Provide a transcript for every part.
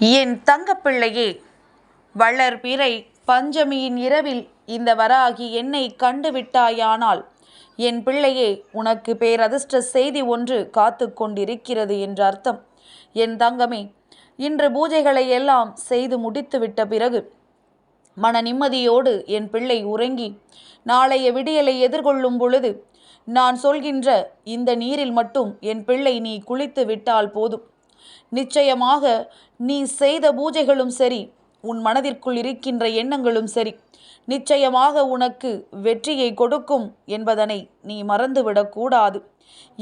என் தங்கப்பிள்ளையே, வளர்பிறை பஞ்சமியின் இரவில் இந்த வராகி என்னை கண்டுவிட்டாயானால், என் பிள்ளையே, உனக்கு பேரதிர்ஷ்ட செய்தி ஒன்று காத்து கொண்டிருக்கிறது என்று அர்த்தம். என் தங்கமே, இன்று பூஜைகளை எல்லாம் செய்து முடித்துவிட்ட பிறகு மன நிம்மதியோடு என் பிள்ளை உறங்கி நாளைய விடியலை எதிர்கொள்ளும் பொழுது நான் சொல்கின்ற இந்த நீரில் மட்டும் என் பிள்ளை நீ குளித்து விட்டால் போதும். நிச்சயமாக நீ செய்த பூஜைகளும் சரி, உன் மனதிற்குள் இருக்கின்ற எண்ணங்களும் சரி, நிச்சயமாக உனக்கு வெற்றியை கொடுக்கும் என்பதனை நீ மறந்துவிடக்கூடாது.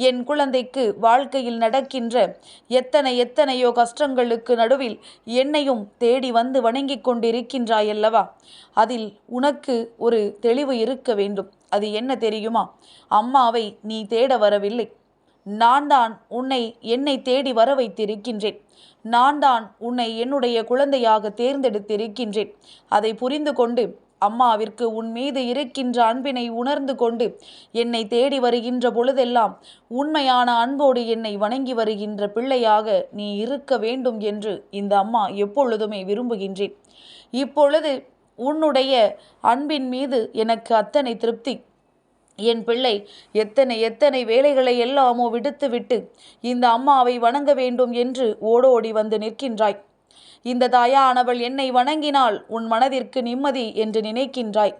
என் குழந்தைக்கு வாழ்க்கையில் நடக்கின்ற எத்தனையோ கஷ்டங்களுக்கு நடுவில் என்னையும் தேடி வந்து வணங்கிக் கொண்டிருக்கின்றாயல்லவா? அதில் உனக்கு ஒரு தெளிவு இருக்க வேண்டும். அது என்ன தெரியுமா? அம்மாவை நீ தேட வரவில்லை. நான் தான் என்னை தேடி வர வைத்திருக்கின்றேன். நான் தான் உன்னை என்னுடைய குழந்தையாக தேர்ந்தெடுத்திருக்கின்றேன். அதை புரிந்து கொண்டு, அம்மாவிற்கு உன் மீது இருக்கின்ற அன்பினை உணர்ந்து கொண்டு என்னை தேடி வருகின்ற பொழுதெல்லாம் உண்மையான அன்போடு என்னை வணங்கி வருகின்ற பிள்ளையாக நீ இருக்க வேண்டும் என்று இந்த அம்மா எப்பொழுதுமே விரும்புகின்றேன். இப்பொழுது உன்னுடைய அன்பின் மீது எனக்கு அத்தனை திருப்தி. என் பிள்ளை எத்தனை வேலைகளை எல்லாமோ விடுத்துவிட்டு இந்த அம்மாவை வணங்க வேண்டும் என்று ஓடோடி வந்து நிற்கின்றாய். இந்த தாயானவள் என்னை வணங்கினால் உன் மனதிற்கு நிம்மதி என்று நினைக்கின்றாய்.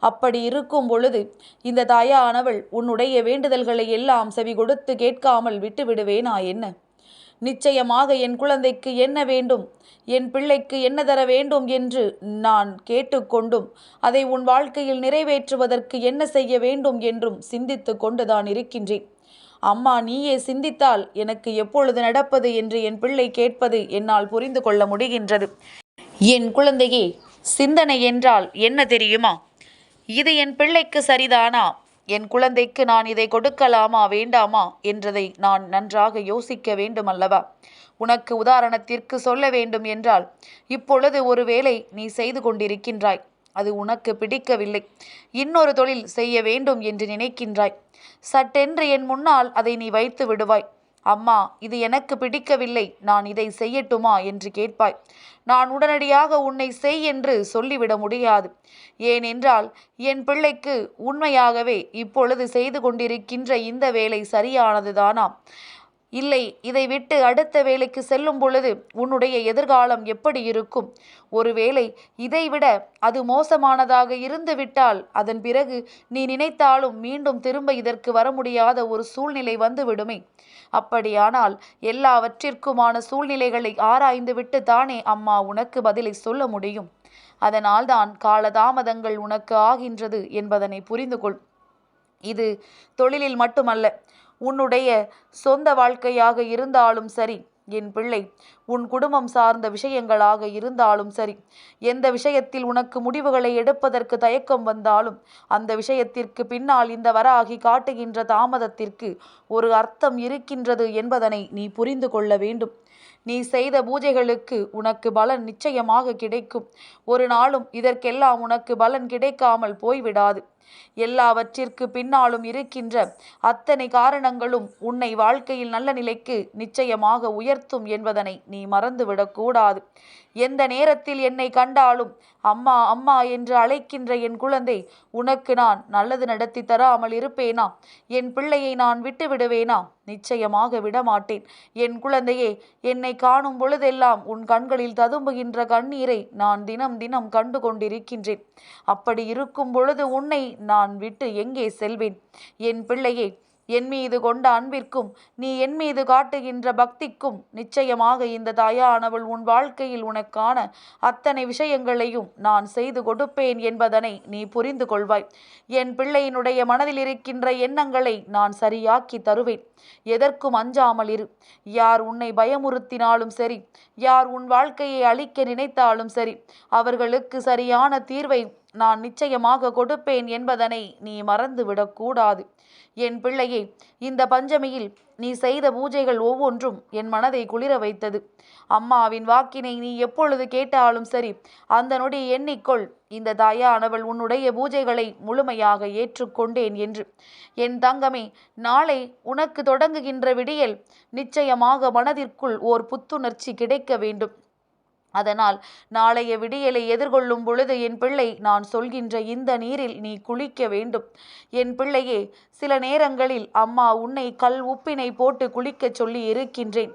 அப்படி இருக்கும் பொழுது இந்த தாயானவள் உன்னுடைய வேண்டுதல்களை எல்லாம் செவி கொடுத்து கேட்காமல் விட்டு விடுவேனா என்ன? நிச்சயமாக என் குழந்தைக்கு என்ன வேண்டும், என் பிள்ளைக்கு என்ன தர வேண்டும் என்று நான் கேட்டுக்கொண்டும் அதை உன் வாழ்க்கையில் நிறைவேற்றுவதற்கு என்ன செய்ய வேண்டும் என்றும் சிந்தித்து கொண்டுதான் இருக்கின்றேன். அம்மா, நீயே சிந்தித்தால் எனக்கு எப்பொழுது நடப்பது என்று என் பிள்ளை கேட்பது என்னால் புரிந்து கொள்ள முடிகின்றது. என் குழந்தையே, சிந்தனை என்றால் என்ன தெரியுமா? இது என் பிள்ளைக்கு சரிதானா? என் குழந்தைக்கு நான் இதை கொடுக்கலாமா வேண்டாமா என்றதை நான் நன்றாக யோசிக்க வேண்டும் அல்லவா? உனக்கு உதாரணத்திற்கு சொல்ல வேண்டும் என்றால், இப்பொழுது ஒரு வேலை நீ செய்து கொண்டிருக்கின்றாய். அது உனக்கு பிடிக்கவில்லை. இன்னொரு தொழில் செய்ய வேண்டும் என்று நினைக்கின்றாய். சட்டென்று என் முன்னால் அதை நீ வைத்து விடுவாய். அம்மா, இது எனக்கு பிடிக்கவில்லை, நான் இதை செய்யட்டுமா என்று கேட்பாய். நான் உடனடியாக உன்னை செய் என்று சொல்லிவிட முடியாது. ஏனென்றால் என் பிள்ளைக்கு உண்மையாகவே இப்பொழுது செய்து கொண்டிருக்கின்ற இந்த வேலை சரியானதுதானா? இல்லை, இதை விட்டு அடுத்த வேலைக்கு செல்லும் பொழுது உன்னுடைய எதிர்காலம் எப்படி இருக்கும்? ஒருவேளை இதைவிட அது மோசமானதாக இருந்து விட்டால் அதன் பிறகு நீ நினைத்தாலும் மீண்டும் திரும்ப இதற்கு வர முடியாத ஒரு சூழ்நிலை வந்து விடுமே. அப்படியானால் எல்லாவற்றிற்குமான சூழ்நிலைகளை ஆராய்ந்து விட்டு தானே அம்மா உனக்கு பதிலை சொல்ல முடியும். அதனால்தான் காலதாமதங்கள் உனக்கு ஆகின்றது என்பதனை புரிந்து கொள். இது தொழிலில் மட்டுமல்ல, உன்னுடைய சொந்த வாழ்க்கையாக இருந்தாலும் சரி, என் பிள்ளை, உன் குடும்பம் சார்ந்த விஷயங்களாக இருந்தாலும் சரி, எந்த விஷயத்தில் உனக்கு முடிவுகளை எடுப்பதற்கு தயக்கம் வந்தாலும் அந்த விஷயத்திற்கு பின்னால் இந்த வராகி காட்டுகின்ற தாமதத்திற்கு ஒரு அர்த்தம் இருக்கின்றது என்பதனை நீ புரிந்து கொள்ள வேண்டும். நீ செய்த பூஜைகளுக்கு உனக்கு பலன் நிச்சயமாக கிடைக்கும். ஒரு நாளும் இதற்கெல்லாம் உனக்கு பலன் கிடைக்காமல் போய்விடாது. எல்லாவற்றிற்கு பின்னாலும் இருக்கின்ற அத்தனை காரணங்களும் உன்னை வாழ்க்கையில் நல்ல நிலைக்கு நிச்சயமாக உயர்த்தும் என்பதனை நீ மறந்துவிடக்கூடாது. எந்த நேரத்தில் என்னை கண்டாலும் அம்மா அம்மா என்று அழைக்கின்ற என் குழந்தை, உனக்கு நான் நல்லது நடத்தி தராமல் இருப்பேனா? என் பிள்ளையை நான் விட்டு விடுவேனா? நிச்சயமாக விடமாட்டேன். என் குழந்தையே, என்னை காணும் பொழுதெல்லாம் உன் கண்களில் ததும்புகின்ற கண்ணீரை நான் தினம் தினம் கண்டு கொண்டிருக்கின்றேன். அப்படி இருக்கும் பொழுது உன்னை நான் விட்டு எங்கே செல்வேன்? என் பிள்ளையே, என் மீது கொண்ட அன்பிற்கும் நீ என் மீது காட்டுகின்ற பக்திக்கும் நிச்சயமாக இந்த தாயானவள் உன் வாழ்க்கையில் உனக்கான அத்தனை விஷயங்களையும் நான் செய்து கொடுப்பேன் என்பதனை நீ புரிந்து கொள்வாய். என் பிள்ளையினுடைய மனதில் இருக்கின்ற எண்ணங்களை நான் சரியாக்கி தருவேன். எதற்கும் அஞ்சாமல் இரு. யார் உன்னை பயமுறுத்தினாலும் சரி, யார் உன் வாழ்க்கையை அழிக்க நினைத்தாலும் சரி, அவர்களுக்கு சரியான தீர்வை நான் நிச்சயமாக கொடுப்பேன் என்பதனை நீ மறந்துவிடக்கூடாது. என் பிள்ளையே, இந்த பஞ்சமியில் நீ செய்த பூஜைகள் ஒவ்வொன்றும் என் மனதை குளிர வைத்தது. அம்மாவின் வாக்கினை நீ எப்பொழுது கேட்டாலும் சரி, அந்த நொடி எண்ணிக்கொள், இந்த தாயானவள் உன்னுடைய பூஜைகளை முழுமையாக ஏற்றுக்கொண்டேன் என்று. என் தங்கமே, நாளை உனக்கு தொடங்குகின்ற விடியல் நிச்சயமாக மனதிற்குள் ஓர் புத்துணர்ச்சி கிடைக்க வேண்டும். அதனால் நாளைய விடியலை எதிர்கொள்ளும் பொழுது என் பிள்ளை, நான் சொல்கின்ற இந்த நீரில் நீ குளிக்க வேண்டும். என் பிள்ளையே, சில நேரங்களில் அம்மா உன்னை கல் உப்பினை போட்டு குளிக்கச் சொல்லி இருக்கின்றேன்.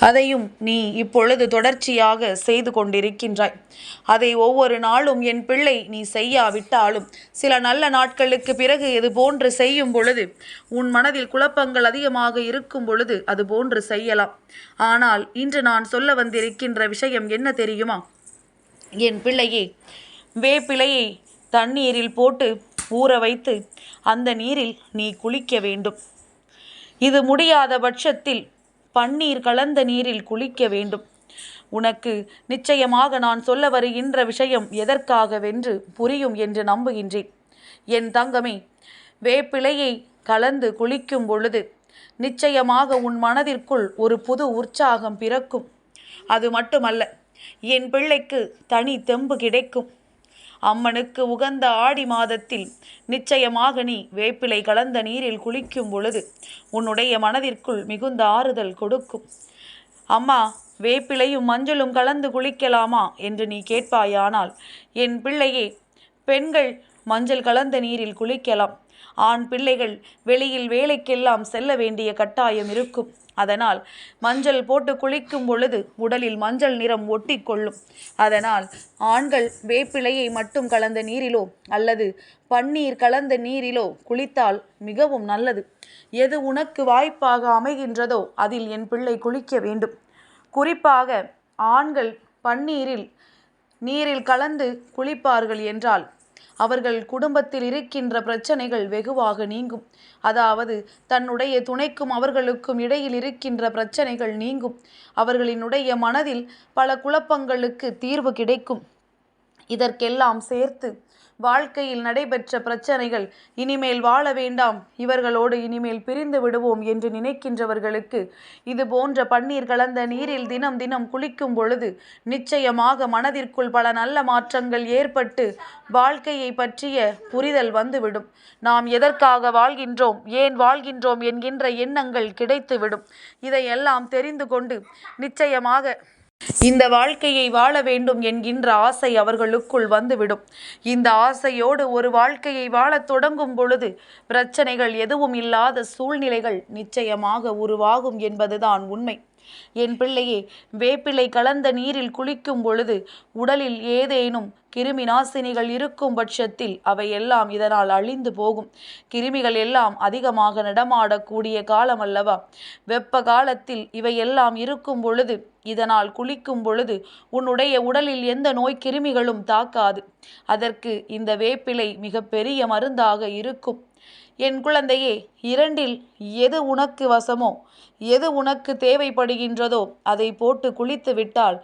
அதையும் நீ இப்பொழுது தொடர்ச்சியாக செய்து கொண்டிருக்கின்றாய். அதை ஒவ்வொரு நாளும் என் பிள்ளை நீ செய்யாவிட்டாலும் சில நல்ல நாட்களுக்கு பிறகு இது போன்று செய்யும் பொழுது, உன் மனதில் குழப்பங்கள் அதிகமாக இருக்கும் பொழுது அது போன்று செய்யலாம். ஆனால் இன்று நான் சொல்ல வந்திருக்கின்ற விஷயம் என்ன தெரியுமா? என் பிள்ளையே, வேப்பிலையை தண்ணீரில் போட்டு ஊற வைத்து அந்த நீரில் நீ குளிக்க வேண்டும். இது முடியாத பட்சத்தில் பன்னீர் கலந்த நீரில் குளிக்க வேண்டும். உனக்கு நிச்சயமாக நான் சொல்ல வருகின்ற விஷயம் எதற்காகவென்று புரியும் என்று நம்புகின்றேன். என் தங்கமே, வேப்பிலையை கலந்து குளிக்கும் பொழுது நிச்சயமாக உன் மனதிற்குள் ஒரு புது உற்சாகம் பிறக்கும். அது மட்டுமல்ல, என் பிள்ளைக்கு தனி தெம்பு கிடைக்கும். அம்மனுக்கு உகந்த ஆடி மாதத்தில் நிச்சயமாக நீ வேப்பிலை கலந்த நீரில் குளிக்கும் பொழுது உன்னுடைய மனதிற்குள் மிகுந்த ஆறுதல் கொடுக்கும். அம்மா, வேப்பிலையும் மஞ்சளும் கலந்து குளிக்கலாமா என்று நீ கேட்பாயானால், என் பிள்ளையே, பெண்கள் மஞ்சள் கலந்த நீரில் குளிக்கலாம். ஆண் பிள்ளைகள் வெளியில் வேலைக்கெல்லாம் செல்ல வேண்டிய கட்டாயம் இருக்கும். அதனால் மஞ்சள் போட்டு குளிக்கும் பொழுது உடலில் மஞ்சள் நிறம் ஒட்டி கொள்ளும். அதனால் ஆண்கள் வேப்பிலையை மட்டும் கலந்த நீரிலோ அல்லது பன்னீர் கலந்த நீரிலோ குளித்தால் மிகவும் நல்லது. எது உனக்கு வாய்ப்பாக அமைகின்றதோ அதில் என் பிள்ளை குளிக்க வேண்டும். குறிப்பாக ஆண்கள் நீரில் கலந்து குளிப்பார்கள் என்றால் அவர்கள் குடும்பத்தில் இருக்கின்ற பிரச்சனைகள் வெகுவாக நீங்கும். அதாவது தன்னுடைய துணைக்கும் அவர்களுக்கும் இடையில் இருக்கின்ற பிரச்சனைகள் நீங்கும். அவர்களினுடைய மனதில் பல குழப்பங்களுக்கு தீர்வு கிடைக்கும். இதற்கெல்லாம் சேர்த்து வாழ்க்கையில் நடைபெற்ற பிரச்சனைகள், இனிமேல் வாழ வேண்டாம், இவர்களோடு இனிமேல் பிரிந்து விடுவோம் என்று நினைக்கின்றவர்களுக்கு இது போன்ற பன்னீர் கலந்த நீரில் தினம் தினம் குளிக்கும் பொழுது நிச்சயமாக மனதிற்குள் பல நல்ல மாற்றங்கள் ஏற்பட்டு வாழ்க்கையை பற்றிய புரிதல் வந்துவிடும். நாம் எதற்காக வாழ்கின்றோம், ஏன் வாழ்கின்றோம் என்கின்ற எண்ணங்கள் கிடைத்துவிடும். இதையெல்லாம் தெரிந்து கொண்டு நிச்சயமாக இந்த வாழ்க்கையை வாழ வேண்டும் என்கின்ற ஆசை அவர்களுக்குள் வந்துவிடும். இந்த ஆசையோடு ஒரு வாழ்க்கையை வாழத் தொடங்கும் பொழுது பிரச்சனைகள் எதுவும் இல்லாத சூழ்நிலைகள் நிச்சயமாக உருவாகும் என்பதுதான் உண்மை. என் பிள்ளையே, வேப்பிலை கலந்த நீரில் குளிக்கும் பொழுது உடலில் ஏதேனும் கிருமி நாசினிகள் இருக்கும் பட்சத்தில் அவையெல்லாம் இதனால் அழிந்து போகும். கிருமிகள் எல்லாம் அதிகமாக நடமாடக்கூடிய காலம் அல்லவா? வெப்ப காலத்தில் இவையெல்லாம் இருக்கும் பொழுது இதனால் குளிக்கும் பொழுது உன்னுடைய உடலில் எந்த நோய் கிருமிகளும் தாக்காது. அதற்கு இந்த வேப்பிலை மிகப்பெரிய மருந்தாக இருக்கும். என் குழந்தையே, இரண்டில் எது உனக்கு வசமோ, எது உனக்கு தேவைப்படுகின்றதோ அதை போட்டு குளித்து விட்டால்,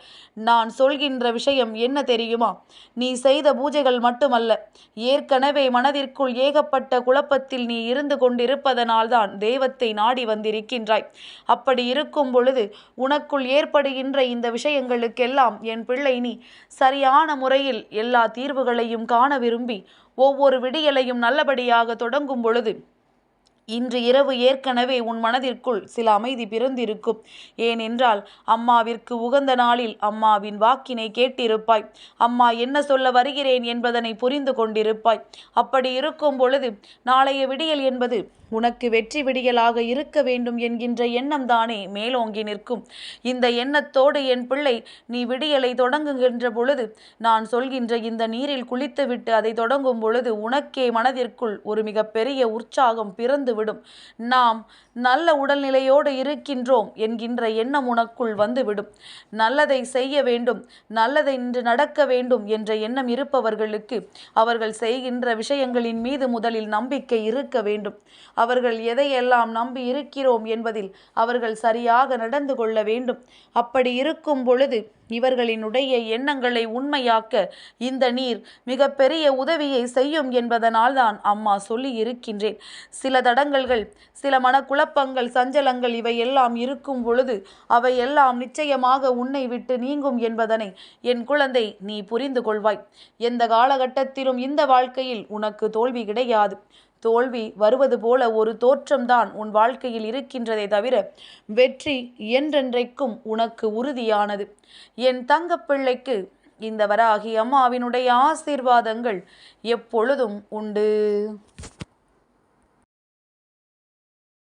நான் சொல்கின்ற விஷயம் என்ன தெரியுமா? நீ செய்த பூஜைகள் மட்டுமல்ல, ஏற்கனவே மனதிற்குள் ஏகப்பட்ட குழப்பத்தில் நீ இருந்து கொண்டிருப்பதனால்தான் தெய்வத்தை நாடி வந்திருக்கின்றாய். அப்படி இருக்கும் பொழுது உனக்குள் ஏற்படுகின்ற இந்த விஷயங்களுக்கெல்லாம் என் பிள்ளை நீ சரியான முறையில் எல்லா தீர்வுகளையும் காண விரும்பி ஒவ்வொரு விடியலையும் நல்லபடியாக தொடங்கும் பொழுது இன்று இரவு ஏற்கனவே உன் மனதிற்குள் சில அமைதி பிறந்திருக்கும். ஏனென்றால் அம்மாவிற்கு உகந்த நாளில் அம்மாவின் வாக்கினை கேட்டிருப்பாய். அம்மா என்ன சொல்ல வருகிறேன் என்பதனை புரிந்து கொண்டிருப்பாய். அப்படி இருக்கும் பொழுது நாளைய விடியல் என்பது உனக்கு வெற்றி விடியலாக இருக்க வேண்டும் என்கின்ற எண்ணம் தானே மேலோங்கி நிற்கும். இந்த எண்ணத்தோடு என் பிள்ளை நீ விடியலை தொடங்குகின்ற பொழுது நான் சொல்கின்ற இந்த நீரில் குளித்துவிட்டு அதை தொடங்கும் பொழுது உனக்கே மனதிற்குள் ஒரு மிகப்பெரிய உற்சாகம் பிறந்துவிடும். நாம் நல்ல உடல்நிலையோடு இருக்கின்றோம் என்கின்ற எண்ணம் உனக்குள் வந்துவிடும். நல்லதை செய்ய வேண்டும், நல்லதை இன்று நடக்க வேண்டும் என்ற எண்ணம் இருப்பவர்களுக்கு அவர்கள் செய்கின்ற விஷயங்களின் மீது முதலில் நம்பிக்கை இருக்க வேண்டும். அவர்கள் எதையெல்லாம் நம்பி இருக்கிறோம் என்பதில் அவர்கள் சரியாக நடந்து கொள்ள வேண்டும். அப்படி இருக்கும் பொழுது இவர்களினுடைய எண்ணங்களை உண்மையாக்க இந்த நீர் மிகப்பெரிய உதவியை செய்யும் என்பதனால் தான் அம்மா சொல்லி இருக்கின்றேன். சில தடங்கல்கள், சில மனக்குழப்பங்கள், சஞ்சலங்கள் இவையெல்லாம் இருக்கும் பொழுது அவையெல்லாம் நிச்சயமாக உன்னை விட்டு நீங்கும் என்பதனை என் குழந்தை நீ புரிந்து கொள்வாய். எந்த காலகட்டத்திலும் இந்த வாழ்க்கையில் உனக்கு தோல்வி கிடையாது. தோல்வி வருவது போல ஒரு தோற்றம்தான் உன் வாழ்க்கையில் இருக்கின்றதே தவிர வெற்றி என்றென்றைக்கும் உனக்கு உறுதியானது. என் தங்கப்பிள்ளைக்கு இந்த வராகி அம்மாவினுடைய ஆசீர்வாதங்கள் எப்பொழுதும் உண்டு.